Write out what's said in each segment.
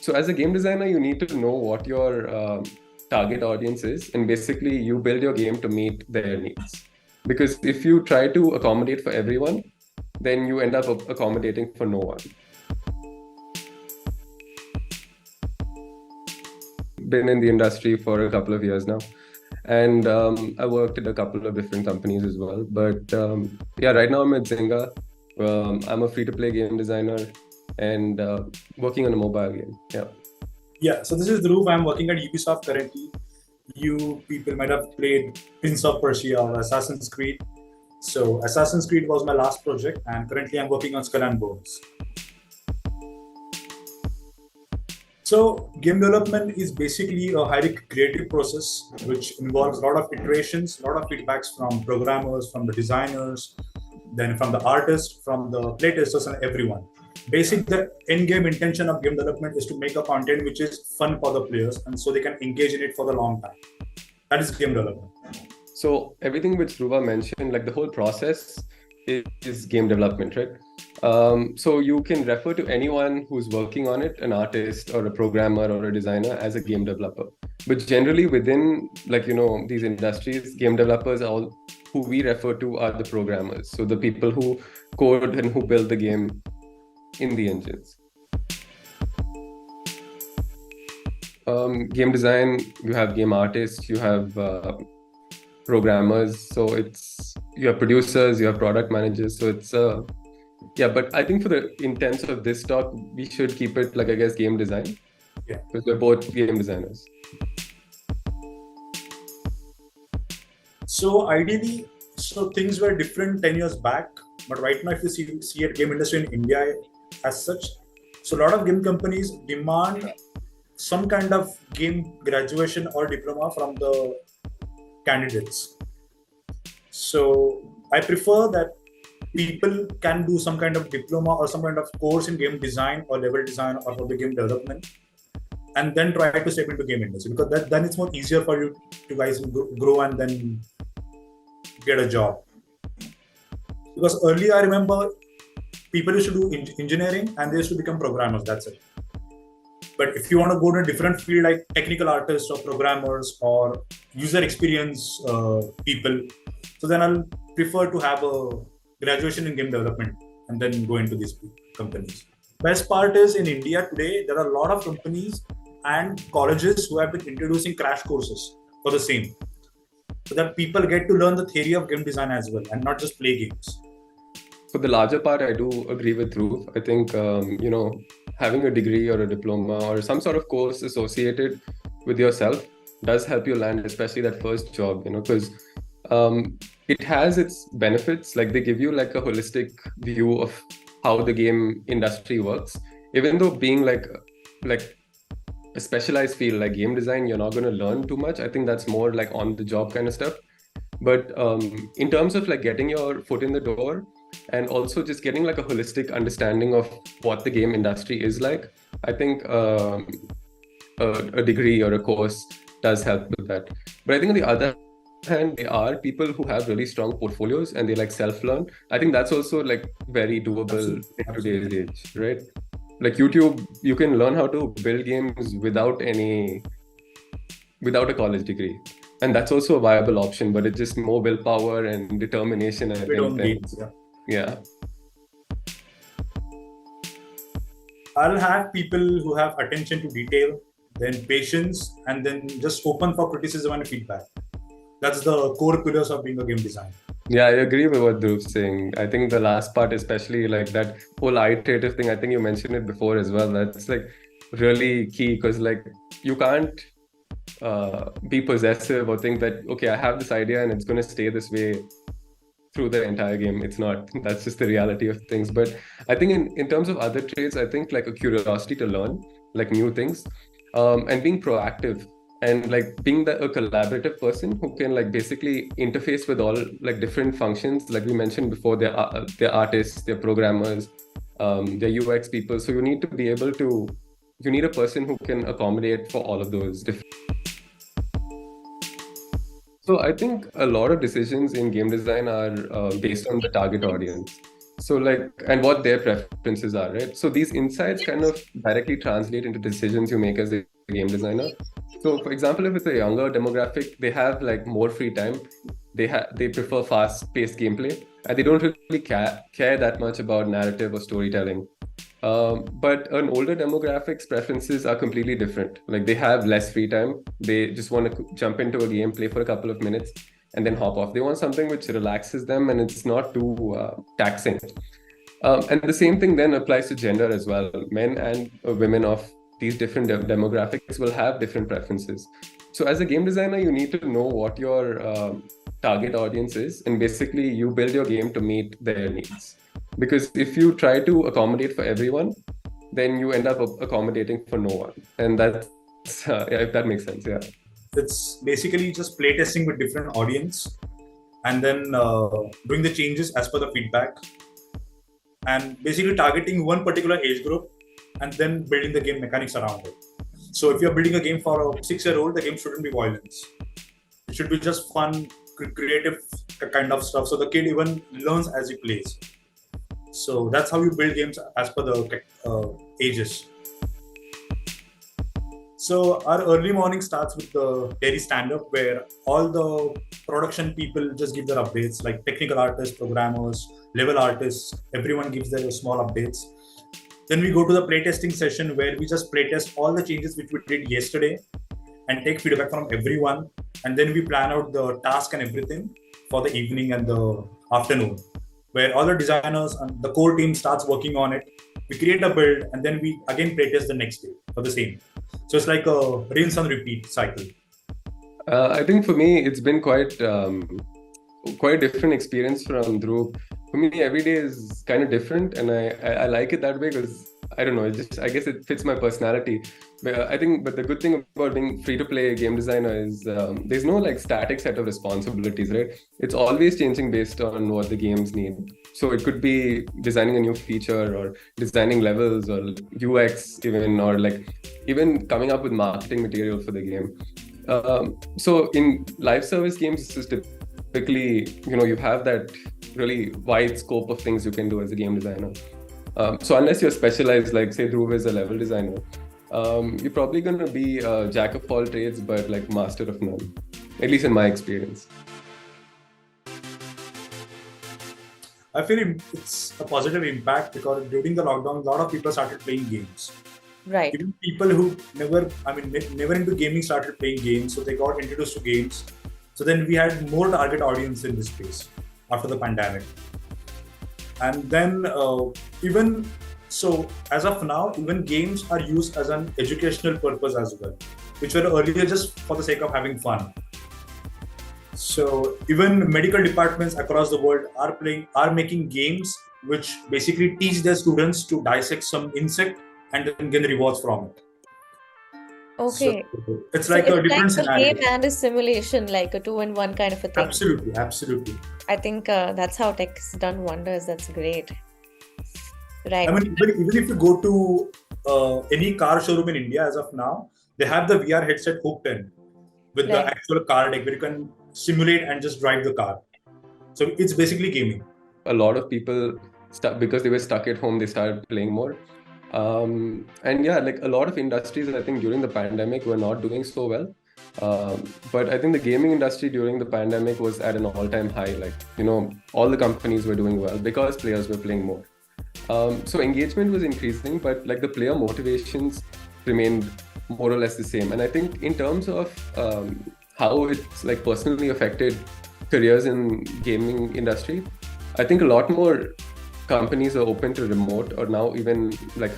So as a game designer, you need to know what your target audience is, and basically you build your game to meet their needs. Because if you try to accommodate for everyone, then you end up accommodating for no one. Been in the industry for a couple of years now, and I worked at a couple of different companies as well. But yeah, right now I'm at Zynga. I'm a free-to-play game designer and working on a mobile game. Yeah. Yeah, so this is Dhruv. I'm working at Ubisoft currently. You people might have played Prince of Persia or Assassin's Creed. So Assassin's Creed was my last project, and currently I'm working on Skull and Bones. So game development is basically a highly creative process which involves a lot of iterations, a lot of feedbacks from programmers, from the designers, then from the artists, from the playtesters, and everyone. The end-game intention of game development is to make a content which is fun for the players, and so they can engage in it for the long time. That is game development. So everything which Dhruva mentioned, like the whole process is game development, right? So you can refer to anyone who's working on it, an artist or a programmer or a designer, as a game developer. But generally within, these industries, game developers are all who we refer to are the programmers. So the people who code and who build the game in the engines. Game design, you have game artists, you have programmers, so you have producers, you have product managers, so it's yeah, but I think for the intents of this talk, we should keep it like, I guess, game design. Yeah, because we're both game designers. So ideally, things were different 10 years back, but right now if you see at game industry in India as such, so a lot of game companies demand some kind of game graduation or diploma from the candidates. So I prefer that people can do some kind of diploma or some kind of course in game design or level design or for the game development, and then try to step into game industry, because then it's more easier for you to guys grow and then get a job. Because earlier I remember people used to do engineering and they used to become programmers, that's it. But if you want to go to a different field like technical artists or programmers or user experience people, so then I'll prefer to have a graduation in game development and then go into these companies. Best part is in India today, there are a lot of companies and colleges who have been introducing crash courses for the same, so that people get to learn the theory of game design as well and not just play games. For the larger part, I do agree with Dhruv. I think, having a degree or a diploma or some sort of course associated with yourself does help you land, especially that first job, because it has its benefits. Like they give you like a holistic view of how the game industry works. Even though being like a specialized field like game design, you're not going to learn too much. I think that's more like on the job kind of stuff. But in terms of like getting your foot in the door and also just getting like a holistic understanding of what the game industry is like, I think a degree or a course does help with that. But I think on the other hand, there are people who have really strong portfolios and they like self-learn. I think that's also like very doable in today's age, right? Like YouTube, you can learn how to build games without a college degree. And that's also a viable option, but it's just more willpower and determination, I think. Yeah. I'll have people who have attention to detail, then patience, and then just open for criticism and feedback. That's the core pillars of being a game designer. Yeah, I agree with what Dhruv's saying. I think the last part, especially like that whole iterative thing, I think you mentioned it before as well. That's like really key, because like you can't be possessive or think that, okay, I have this idea and it's going to stay this way through the entire game. It's not. That's just the reality of things. But I think in terms of other traits, I think like a curiosity to learn like new things, and being proactive and like being a collaborative person who can like basically interface with all like different functions. Like we mentioned before, they're artists, they're programmers, they're UX people. So you need to be able to, you need a person who can accommodate for all of those different. So I think a lot of decisions in game design are based on the target audience. So and what their preferences are, right? So these insights kind of directly translate into decisions you make as a game designer. So for example, if it's a younger demographic, they have more free time. They prefer fast-paced gameplay, and they don't really care that much about narrative or storytelling. But an older demographic's preferences are completely different. Like they have less free time. They just want to jump into a game, play for a couple of minutes, and then hop off. They want something which relaxes them and it's not too taxing. And the same thing then applies to gender as well. Men and women of these different demographics will have different preferences. So as a game designer, you need to know what your target audience is, and basically you build your game to meet their needs. Because if you try to accommodate for everyone, then you end up accommodating for no one. And that's, if that makes sense, yeah. It's basically just playtesting with different audience and then doing the changes as per the feedback and basically targeting one particular age group and then building the game mechanics around it. So if you're building a game for a 6-year-old, the game shouldn't be violence. It should be just fun, creative kind of stuff. So the kid even learns as he plays. So that's how you build games as per the ages. So our early morning starts with the daily stand-up where all the production people just give their updates, like technical artists, programmers, level artists, everyone gives their small updates. Then we go to the playtesting session where we just playtest all the changes which we did yesterday and take feedback from everyone. And then we plan out the task and everything for the evening and the afternoon, where all the designers and the core team starts working on it. We create a build and then we again playtest the next day for the same. So it's like a rinse and repeat cycle. I think for me, it's been quite a different experience from Dhruv. For me, every day is kind of different, and I like it that way because I don't know. I guess it fits my personality. But the good thing about being free to play game designer is there's no static set of responsibilities, right? It's always changing based on what the games need. So it could be designing a new feature or designing levels or UX even, or even coming up with marketing material for the game. So in live service games, it's just typically, you have that really wide scope of things you can do as a game designer. So unless you're specialized, like say Dhruv is a level designer, you're probably going to be a jack of all trades, but master of none, at least in my experience. I feel it's a positive impact because during the lockdown, a lot of people started playing games. Right. Even people who never into gaming started playing games, so they got introduced to games. So then we had more target audience in this space after the pandemic. And then even so, as of now, even games are used as an educational purpose as well, which were earlier just for the sake of having fun. So even medical departments across the world are making games which basically teach their students to dissect some insect and then get rewards from it. Okay. So it's like a different scenario. A game and a simulation, like a 2-in-1 kind of a thing. Absolutely. I think that's how tech's done wonders. That's great. Right. I mean, even if you go to any car showroom in India as of now, they have the VR headset hooked in with the actual car deck where you can simulate and just drive the car. So it's basically gaming. A lot of people, because they were stuck at home, they started playing more. And yeah, a lot of industries, I think during the pandemic were not doing so well. But I think the gaming industry during the pandemic was at an all-time high. All the companies were doing well because players were playing more. So engagement was increasing, but the player motivations remained more or less the same. And I think in terms of how it's personally affected careers in gaming industry, I think a lot more companies are open to remote or now even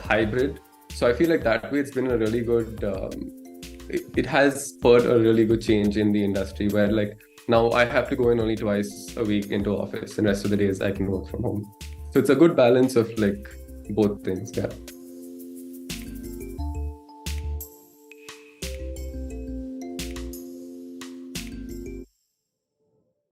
hybrid. So I feel that way it's been a really good, it has spurred a really good change in the industry where now I have to go in only twice a week into office and rest of the days I can work from home. So it's a good balance of both things. Yeah.